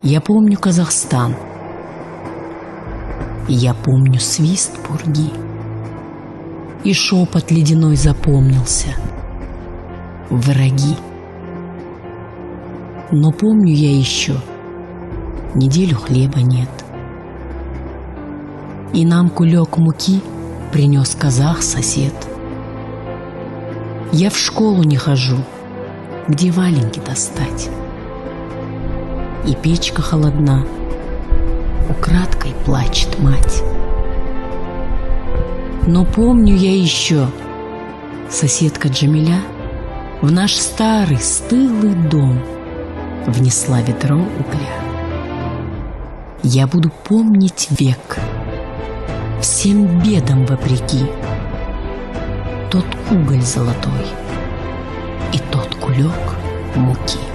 Я помню Казахстан, я помню свист пурги, и шепот ледяной запомнился. Враги. Но помню я еще, неделю хлеба нет. И нам кулек муки принес казах-сосед. Я в школу не хожу, где валенки достать. И печка холодна, украдкой плачет мать. Но помню я еще, соседка Джамиля в наш старый стылый дом внесла ведро угля. Я буду помнить век, всем бедам вопреки, тот уголь золотой и тот кулек муки.